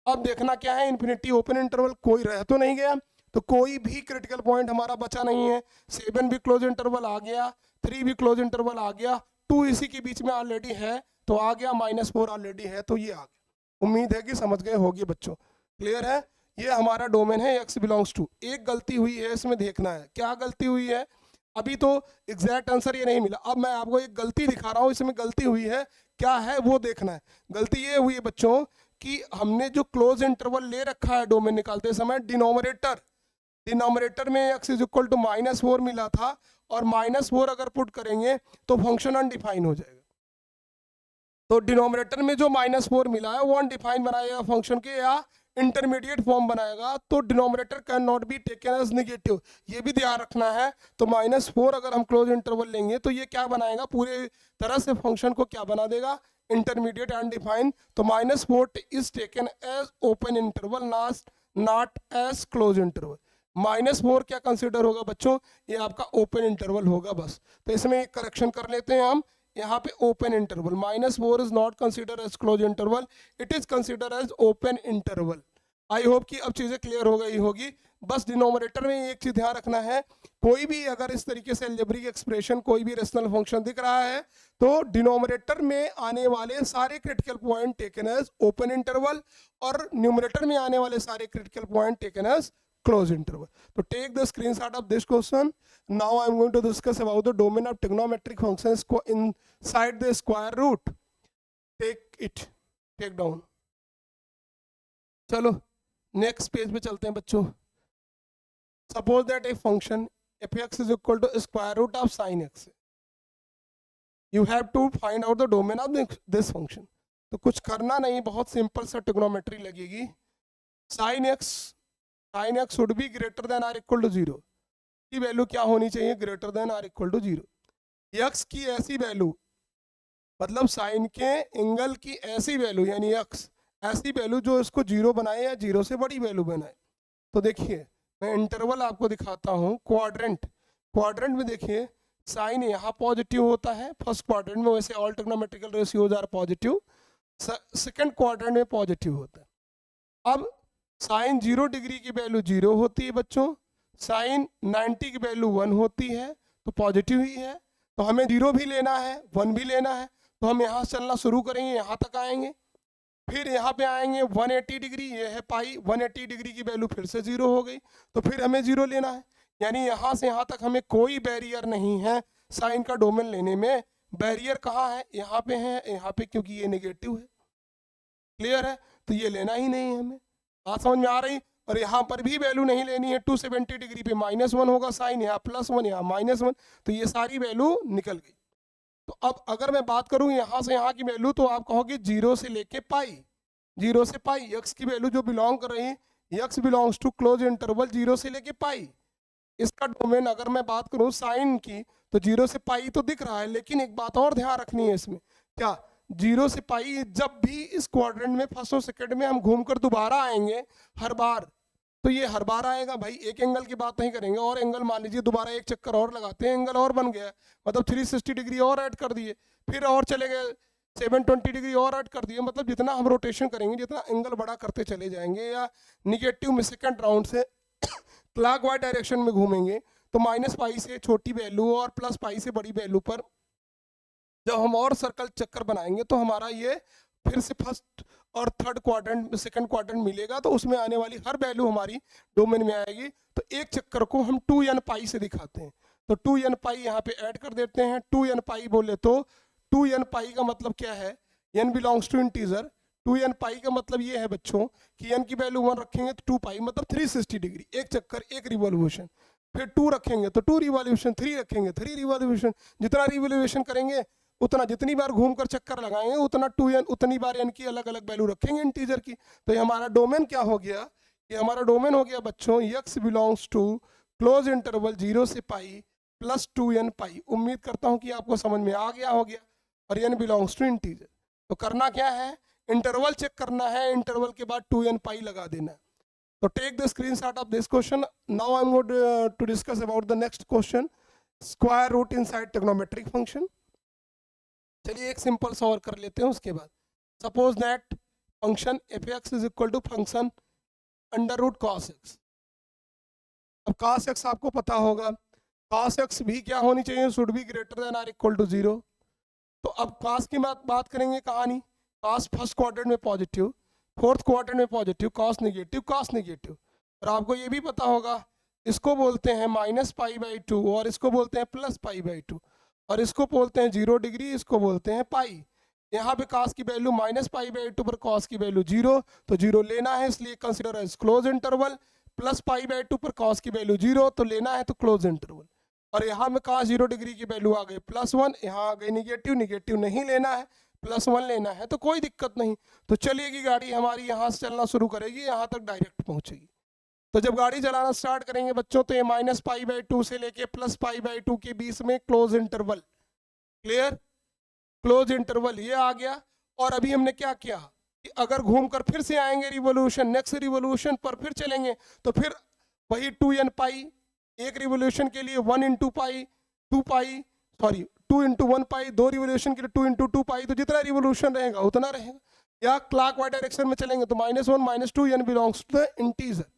अब देखना क्या है, इन्फिनिटी ओपन इंटरवल कोई रह तो नहीं गया, तो कोई भी क्रिटिकल पॉइंट हमारा बचा नहीं है। 7 भी क्लोज इंटरवल आ गया, 3 भी क्लोज इंटरवल आ गया, 2 इसी के बीच में ऑलरेडी है तो आ गया, -4 ऑलरेडी है तो ये आ गया। उम्मीद है कि समझ गए होगी बच्चों, क्लियर है? ये हमारा डोमेन है x बिलोंग्स टू। एक गलती हुई है इसमें, देखना है क्या गलती हुई है। अभी तो एग्जैक्ट आंसर ये नहीं मिला, अब मैं आपको एक गलती दिखा रहा हूँ, इसमें गलती हुई है, क्या है वो देखना है। गलती ये हुई है बच्चों कि हमने जो क्लोज इंटरवल ले रखा है डोमेन निकालते समय, डिनोमिनेटर में x इज इक्वल टू -4 मिला था, और -4 अगर पुट करेंगे तो फंक्शन अनडिफाइन हो जाएगा। तो डिनोमिनेटर में जो -4 मिला है वो अनडिफाइन बनाएगा फंक्शन के, या इंटरमीडिएट फॉर्म बनाएगा, तो denominator can not be taken as negative, ये भी ध्यान रखना है। तो -4 अगर हम क्लोज इंटरवल लेंगे तो ये क्या बनाएगा? पूरे तरह से फंक्शन को क्या बना देगा? Intermediate undefine. तो -4 is taken as open interval, not as close interval. -4 क्या कंसिडर होगा बच्चों? ये आपका ओपन इंटरवल होगा बस। तो इसमें एक करेक्शन कर लेते हैं हम, यहाँ पे open interval, -4 is not consider as close interval, it is consider as open interval. I hope कि अब चीज़ें क्लियर हो गई होगी। बस डिनोमिनेटर में एक चीज़ ध्यान रखना है, कोई भी अगर इस तरीके से अलजेब्रिक एक्सप्रेशन, कोई भी रेशनल फंक्शन दिख रहा है, तो डिनोमिनेटर में आने वाले सारे critical point taken as open interval, और न्यूमरेटर में आने वाले सारे critical point taken as close interval. So take the screenshot of this question. Now I am going to discuss about the domain of trigonometric functions inside the square root. Take down. चलो next page पे चलते हैं बच्चों। Suppose that a function f(x) is equal to square root of sin x. You have to find out the domain of this function. तो कुछ करना नहीं, बहुत सिंपल सा ट्रिग्नोमेट्री लगेगी। sin x should be greater than or equal to 0 की value क्या होनी चाहिए? Greater than or equal to 0। x की ऐसी वैल्यू, मतलब साइन के एंगल की ऐसी वैल्यू, यानी x ऐसी वैल्यू जो इसको 0 बनाए या 0 से बड़ी वैल्यू बनाए। तो देखिए मैं इंटरवल आपको दिखाता हूँ। क्वाड्रेंट में देखिए साइन यहाँ पॉजिटिव होता है फर्स्ट क्वाड्रेंट में, वैसे all trigonometrical ratios are positive. Second quadrant में पॉजिटिव होता है। अब साइन 0 डिग्री की वैल्यू 0 होती है बच्चों, साइन 90 की वैल्यू 1 होती है, तो पॉजिटिव ही है। तो हमें 0 भी लेना है, 1 भी लेना है, तो हम यहाँ से चलना शुरू करेंगे, यहाँ तक आएंगे, फिर यहाँ पे आएंगे 180 डिग्री, ये है पाई, 180 डिग्री की वैल्यू फिर से 0 हो गई, तो फिर हमें 0 लेना है। यानी यहाँ से यहाँ तक हमें कोई बैरियर नहीं है साइन का डोमेन लेने में। बैरियर कहाँ है? यहाँ पे है, यहाँ पे, क्योंकि ये नेगेटिव है। क्लियर है? तो ये लेना ही नहीं है हमें। बात समझ में आ रही? और यहाँ पर भी वैल्यू नहीं लेनी है। 270 डिग्री पे -1 होगा साइन, यहाँ +1, यहाँ -1, तो ये सारी वैल्यू निकल गई। तो अब अगर मैं बात करूँ यहाँ से यहाँ की वैल्यू, तो आप कहोगे 0 से लेके पाई, 0 से पाई x की वैल्यू जो बिलोंग कर रही है, x belongs to close interval 0 से लेके पाई। इसका डोमेन अगर मैं बात करूँ साइन की, तो 0 से पाई तो दिख रहा है, लेकिन एक बात और ध्यान रखनी है इसमें, क्या? 0 से पाई जब भी इस क्वाड्रेंट में फर्स्ट और सेकंड में हम घूमकर दोबारा आएंगे हर बार, तो ये हर बार आएगा भाई। एक एंगल की बात नहीं करेंगे, और एंगल मान लीजिए दोबारा एक चक्कर और लगाते हैं, एंगल और बन गया, मतलब 360 डिग्री और ऐड कर दिए, फिर और चले गए 720 डिग्री और ऐड कर दिए। मतलब जितना हम रोटेशन करेंगे, जितना एंगल बड़ा करते चले जाएंगे, या निगेटिव में सेकंड राउंड से क्लॉकवाइज डायरेक्शन में घूमेंगे, तो -पाई से छोटी वैल्यू और +पाई से बड़ी वैल्यू पर जब हम और सर्कल चक्कर बनाएंगे, तो हमारा ये फिर से फर्स्ट और थर्ड क्वाड्रेंट, सेकंड क्वाड्रेंट मिलेगा, तो उसमें आने वाली हर वैल्यू हमारी डोमेन में आएगी। तो एक चक्कर को हम 2n पाई से दिखाते हैं, तो 2n पाई यहाँ पे ऐड कर देते हैं। 2n पाई बोले तो 2n पाई का मतलब क्या है? n belongs to integer, 2n pi का मतलब ये है बच्चों कि n की वैल्यू 1 रखेंगे तो 2 पाई मतलब 360 डिग्री, एक चक्कर, एक रिवॉल्यूशन। फिर 2 रखेंगे तो 2 रिवॉल्यूशन, 3 रखेंगे 3 रिवॉल्यूशन। जितना रिवॉल्यूशन करेंगे उतना, जितनी बार घूमकर चक्कर लगाएंगे उतना 2n, उतनी बार n की अलग अलग वैल्यू रखेंगे इंटीजर की। तो ये हमारा डोमेन क्या हो गया, ये हमारा डोमेन हो गया बच्चों x belongs to close interval 0 से पाई प्लस 2n पाई। उम्मीद करता हूँ कि आपको समझ में आ गया हो गया। और n बिलोंग्स टू इंटीजर, तो करना क्या है, इंटरवल चेक करना है, इंटरवल के बाद 2n पाई लगा देना है। तो take the screenshot of this question. Now I am going to discuss about the next question, square root inside trigonometric function. चलिए एक सिंपल सॉल्व कर लेते हैं उसके बाद। Suppose that function F x is equal to function under root cos x. अब cos x आपको पता होगा, cos x भी क्या होनी चाहिए, should be greater than or equal to 0। तो अब cos की बात करेंगे कहानी, cos फर्स्ट क्वाड्रेंट में पॉजिटिव, फोर्थ क्वाड्रेंट में positive, cos negative, cos negative. और आपको ये भी पता होगा इसको बोलते हैं -π/2 और इसको बोलते हैं +π/2 और इसको बोलते हैं 0 डिग्री, इसको बोलते हैं पाई। यहाँ पे cos की वैल्यू -π/2 पर cos की वैल्यू 0, तो 0 लेना है इसलिए कंसिडर एज क्लोज इंटरवल। +π/2 पर cos की वैल्यू 0, तो लेना है तो क्लोज इंटरवल। और यहाँ में cos 0 डिग्री की वैल्यू आ गई +1, यहाँ आ गई निगेटिव, निगेटिव नहीं लेना है, +1 लेना है, तो कोई दिक्कत नहीं। तो चलेगी गाड़ी हमारी, यहाँ से चलना शुरू करेगी, यहाँ तक डायरेक्ट पहुँचेगी। तो जब गाड़ी चलाना स्टार्ट करेंगे बच्चों तो ये -π/2 से लेके +π/2 के बीच में close interval, clear, close interval ये आ गया। और अभी हमने क्या किया कि अगर घूमकर फिर से आएंगे रिवोल्यूशन, नेक्स्ट रिवोल्यूशन पर फिर चलेंगे तो फिर वही 2n पाई, एक रिवोल्यूशन के लिए 1 × पाई, 2 पाई, सॉरी 2 × 1 पाई, दो रिवोल्यूशन के लिए 2 × 2 पाई। तो जितना रिवोल्यूशन रहेगा उतना रहेगा। या क्लॉकवाइज डायरेक्शन में चलेंगे तो -1 -2 n belongs to the integer.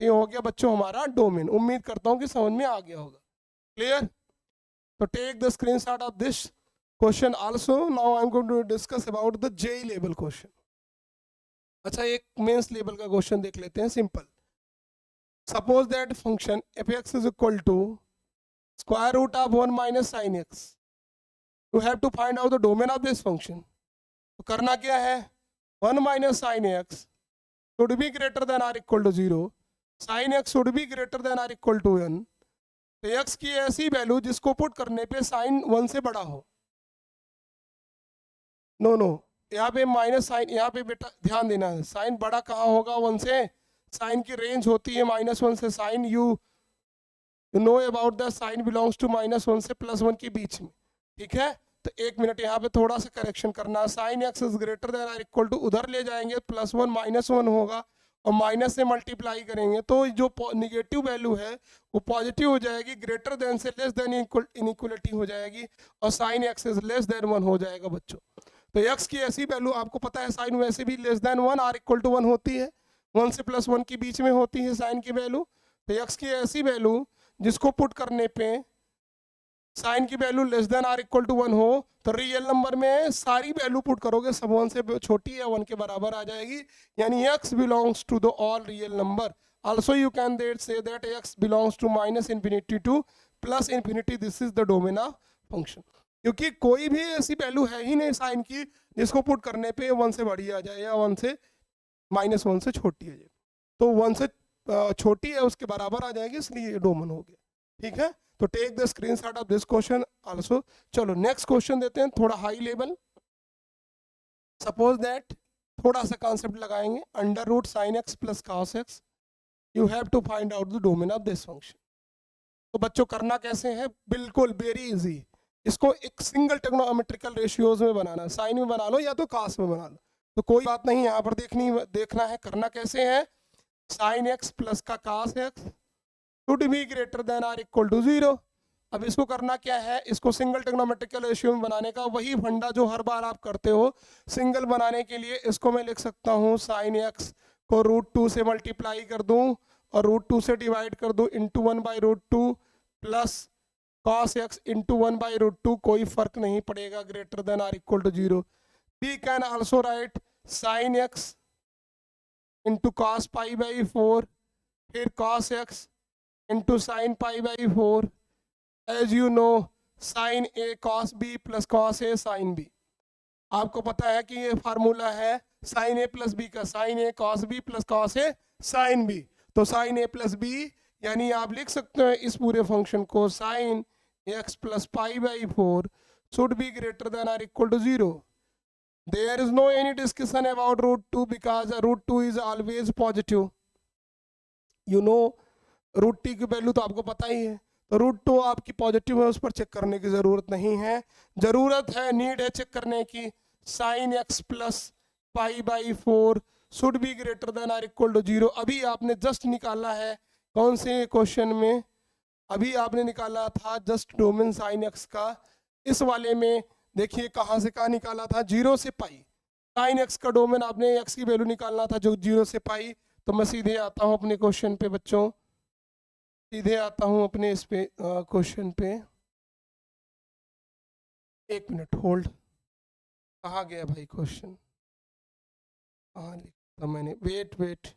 ये हो गया बच्चों हमारा डोमेन। उम्मीद करता हूँ कि समझ में आ गया होगा, क्लियर। तो take the screenshot of this question also. Now I am going to discuss about the JEE level question. अच्छा एक मेंस लेवल का क्वेश्चन देख लेते हैं, simple. Suppose that function F x is equal to square root of 1 - sin x। You have to find out the domain of this function. तो करना क्या है, 1 - sin x should be greater than or equal to 0, sin x should be greater than or equal to 1। तो x की ऐसी value जिसको put करने पे sin 1 से बड़ा हो। नो यहाँ पे माइनस साइन, यहाँ पे बेटा ध्यान देना है, साइन बड़ा कहाँ होगा 1 से, साइन की रेंज होती है -1 से, sine you know about the sine belongs to -1 से +1 के बीच में, ठीक है। तो एक मिनट यहाँ पे थोड़ा सा करेक्शन करना, sine x is greater than or equal to, उधर ले जाएंगे +1 -1 होगा और माइनस से मल्टीप्लाई करेंगे तो जो निगेटिव वैल्यू है वो पॉजिटिव हो जाएगी, ग्रेटर देन से लेस देन इनइक्वलिटी हो जाएगी और sine x is less than 1 हो जाएगा बच्चों। तो x की ऐसी वैल्यू आपको पता है, साइन वैसे भी less than 1 or equal to 1 होती है, 1 से +1 के बीच में होती है साइन की वैल्यू। तो x की ऐसी वैल्यू जिसको पुट करने पे साइन की value less than or equal to 1 हो, तो रियल नंबर में सारी वैल्यू पुट करोगे सब 1 से छोटी या 1 के बराबर आ जाएगी, यानी x belongs to the all real number. Also you can say that x belongs to -∞ to +∞। This is the domain of function, क्योंकि कोई भी ऐसी वैल्यू है ही नहीं साइन की जिसको पुट करने पे 1 से बड़ी आ जाए या 1 से -1 से छोटी आ जाए। तो 1 से छोटी है उसके बराबर आ जाएगी, इसलिए डोमेन हो गया, ठीक है। तो take the screenshot of this question also. चलो नेक्स्ट क्वेश्चन देते हैं, थोड़ा हाई लेवल। सपोज दैट थोड़ा सा कॉन्सेप्ट लगाएंगे, √sin x + cos x, you have to find out the domain of this function. तो बच्चों करना कैसे है, बिल्कुल वेरी इजी। इसको एक सिंगल ट्रिग्नोमेट्रिकल रेशियोज में बनाना है, साइन में बना लो या तो कास में बना लो, तो कोई बात नहीं, यहाँ पर देखना है करना कैसे है। sin x प्लस का cos x should be greater than or equal to 0। अब इसको करना क्या है, इसको सिंगल ट्रिग्नोमेट्रिकल रेशियो में बनाने का वही फंडा जो हर बार आप करते हो। सिंगल बनाने के लिए इसको मैं लिख सकता हूँ sin x को √2 से मल्टीप्लाई कर दूँ और √2 से डिवाइड कर दूँ into 1/√2 plus cos x into 1/√2, कोई फर्क नहीं पड़ेगा, greater than or equal to 0। We can also write sin x into cos π/4, फिर cos x into sin π/4। As you know sin a cos b plus cos a sin b, आपको पता है कि ये फार्मूला है साइन ए प्लस बी का, sine A cos B plus cos A sine B. तो sine A plus B यानी आप लिख सकते हैं इस पूरे फंक्शन को sine x plus pi by 4 should be greater than or equal to 0। There is no any discussion about root 2 because root 2 is always positive. You know root T की value तो आपको पता ही है, तो रूट 2 आपकी positive है, उस पर चेक करने की ज़रूरत नहीं है। ज़रूरत है, नीड है चेक करने की, sine x plus pi by 4 should be greater than or equal to 0। अभी आपने जस्ट निकाला है, कौन से क्वेश्चन में? अभी आपने निकाला था जस्ट डोमेन साइन एक्स का। इस वाले में देखिए कहाँ से कहाँ निकाला था, 0 से पाई। साइन एक्स का डोमेन आपने एक्स की वैल्यू निकालना था जो 0 से पाई। तो मैं सीधे आता हूँ अपने क्वेश्चन पे बच्चों, सीधे आता हूँ अपने इस पे क्वेश्चन पे। एक मिनट होल्ड, कहाँ गया भाई क्वेश्चन, कहाँ लिखा था मैंने, वेट वेट,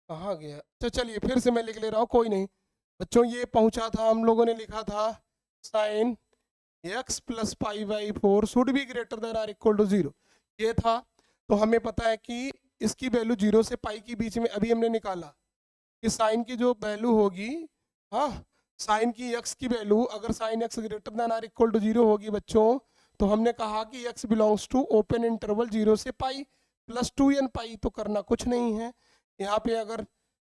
कहाँ गया? तो चलिए फिर से मैं लिख ले रहा हूँ, कोई नहीं बच्चों। ये पहुँचा था, हम लोगों ने लिखा था sine x plus pi by 4 should be greater than or equal to 0, ये था। तो हमें पता है कि इसकी वैल्यू 0 से पाई के बीच में अभी हमने निकाला कि साइन की जो वैल्यू होगी, हाँ साइन की एक्स की वैल्यू अगर sine x greater than or equal to 0 होगी बच्चों, तो हमने कहा कि x belongs to open interval 0 से पाई प्लस 2n पाई। तो करना कुछ नहीं है, यहाँ पे अगर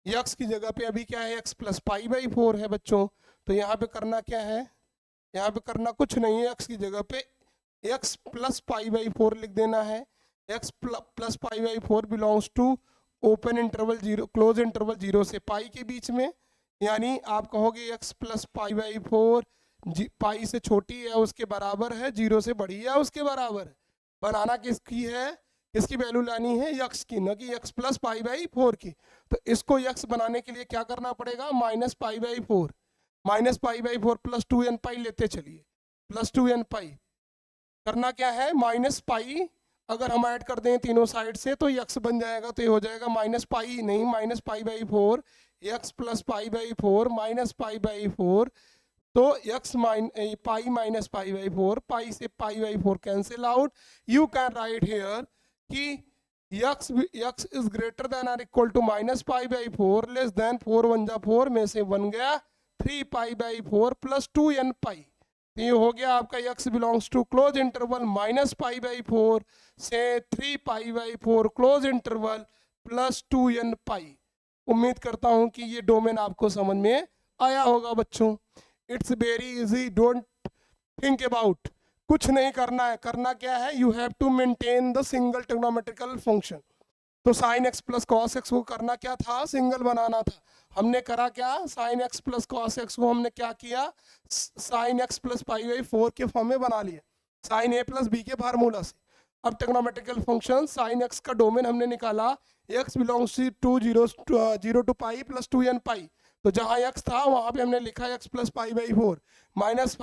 एक्स की जगह पे अभी क्या है, एक्स प्लस पाई बाई 4 है बच्चों, तो यहाँ पे करना क्या है, यहाँ पे करना कुछ नहीं है, एक्स की जगह पे एक्स प्लस पाई बाई 4 लिख देना है। X plus pi by 4 belongs to open interval 0 close interval 0 से पाई के बीच में, यानी आप कहोगे x plus pi by 4 pi से छोटी है उसके बराबर है, 0 से बड़ी है उसके बराबर है। बनाना किसकी है, किसकी वैल्यू लानी है, यक्स की, न कि एक्स प्लस पाई बाई 4 की। तो इसको यक्स बनाने के लिए क्या करना पड़ेगा, minus pi by 4, minus pi by 4 plus 2n पाई लेते चलिए, प्लस 2n पाई। करना क्या है, माइनस पाई अगर हम ऐड कर दें तीनों साइड से तो यक्स बन जाएगा, तो ये हो जाएगा माइनस पाई नहीं, minus pi by 4 X plus pi by 4 minus pi by 4। तो X pi minus pi by 4, pi से pi by 4 cancel out. You can write here कि X is greater than or equal to minus pi by 4 less than 4 1 जा 4 में से बन गया 3 pi by 4 plus 2n pi. तो ये हो गया आपका x belongs to close interval minus pi by 4 से 3 pi by 4 close interval plus 2n pi. उम्मीद करता हूं कि ये डोमेन आपको समझ में आया होगा बच्चों। It's very easy, don't think about, कुछ नहीं करना है। करना क्या है, you have to maintain the single trigonometrical function. तो sine x plus cos x को करना क्या था, सिंगल बनाना था। हमने करा क्या, sine x plus cos x को हमने क्या किया, sine x plus pi by 4 के फॉर्म में बना लिया, साइन ए प्लस बी के फार्मूला से। अब ट्रिग्नोमेट्रिकल फंक्शन साइन एक्स का डोमेन हमने निकाला, x belongs to 0 to pi plus 2n pi. तो जहाँ एक्स था वहाँ पे हमने लिखा x plus pi by 4 minus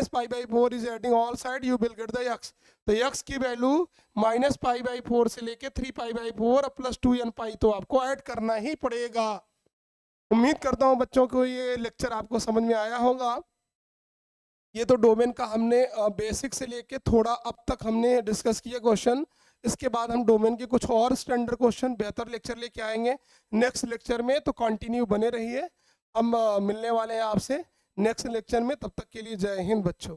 pi by 4 is adding all side, you will get the x. तो एक्स की वैल्यू माइनस पाई बाई 4 से लेके 3 pi by 4 plus 2n pi, तो आपको ऐड करना ही पड़ेगा। उम्मीद करता हूँ बच्चों को ये लेक्चर आपको समझ में आया होगा। ये तो डोमेन का हमने बेसिक से लेके थोड़ा अब तक हमने डिस्कस किया क्वेश्चन। इसके बाद हम डोमेन के कुछ और स्टैंडर्ड क्वेश्चन बेहतर लेक्चर लेके आएंगे नेक्स्ट लेक्चर में, तो कंटिन्यू बने रहिए। हम मिलने वाले हैं आपसे नेक्स्ट लेक्चर में, तब तक के लिए जय हिंद बच्चों।